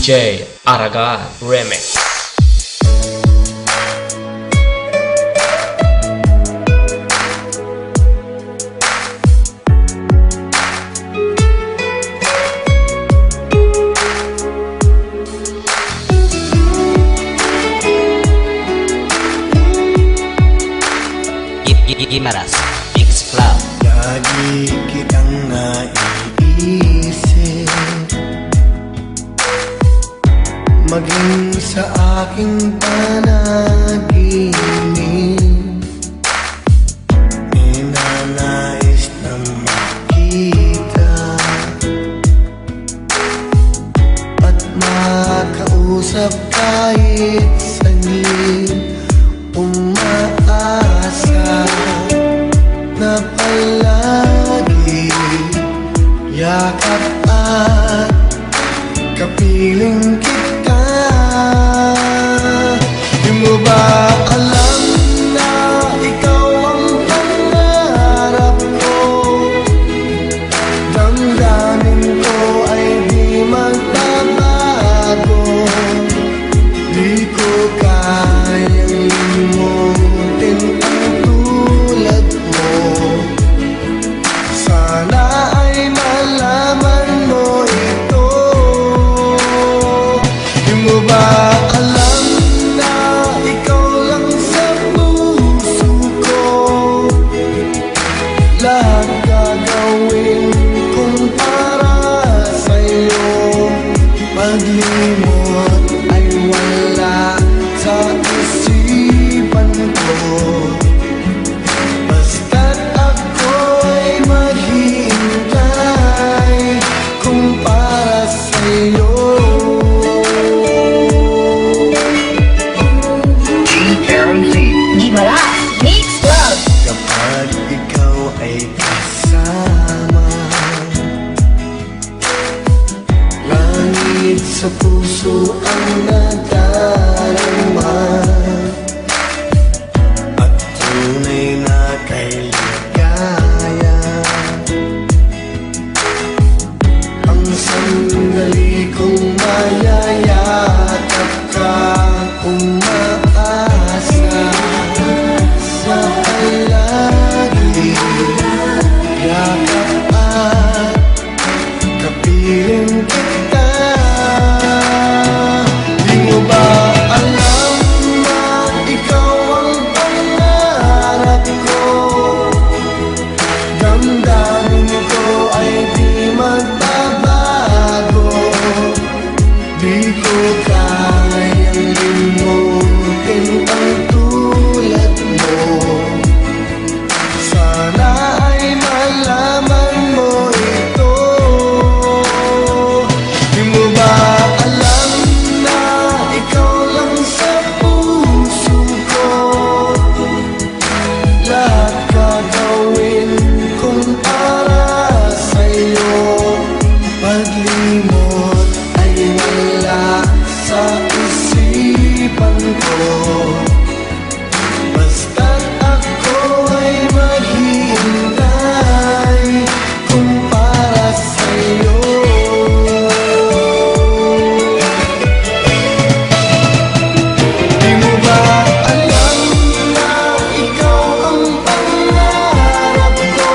DJ Aragan Remix. Gimaras Mix Club. Lagi kitang naiisip, maging sa aking panaginip. Ninanais na makita at makausap kahit saglit. Umaasa na palagi yakap at kapiling kita. Di mo ba alam na ikaw ang pangarap ko? Damdamin ko ay di magbabago. Di ko kayang limutin ang tulad mo. Sana ay malaman mo ito. Di mo ba alam na ikaw lang sa puso ko? Lahat gagawin kong para sa'yo. Paglimot ay wala sa isipan ko. Basta't ako'y maghihintay kung para sa'yo. Gimaras Mix Club. Kapag ikaw ay kasama, langit sa puso ang nadarama at tunay na kay ligaya. Ang sandali kong mayayakap ka, umaasa sa palagi yakap at kapiling kita. Di mo ba alam na ikaw ang pangarap ko? Damdamin ko ay di magbabago. Di ko kayang limutin ang tulad mo. Sana ay malaman mo ito. Di mo ba alam na ikaw lang sa puso ko? Lahat gagawin kong para sa'yo. Paglimot ay wala sa isipan ko. Basta't ako ay maghihintay kung para sa'yo. Di mo ba alam na ikaw ang pangarap ko?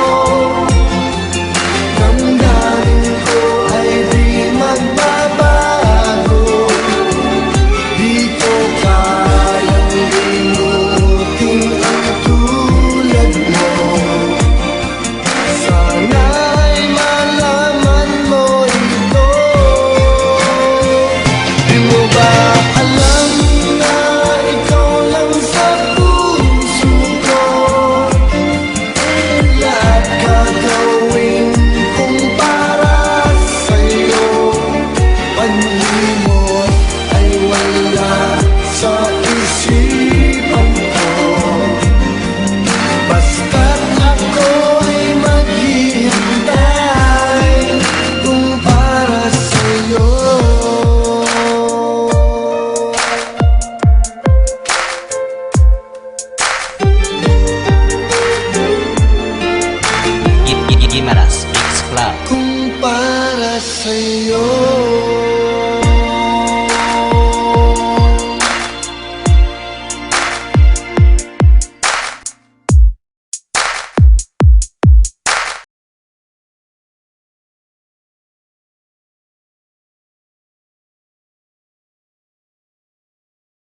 Damdamin ko ay di magbabago. Di ko kayang limutin ang tulad mo. Sana ay malaman mo ito. Di mo ba alam na ikaw lang sa puso ko? Lahat gagawin kong para sa'yo. Paglimot ay wala sa isipan ko. Basta't ako ay maghihintay kung para sa'yo. Gimaras Mix Club. Kung para sa'yo.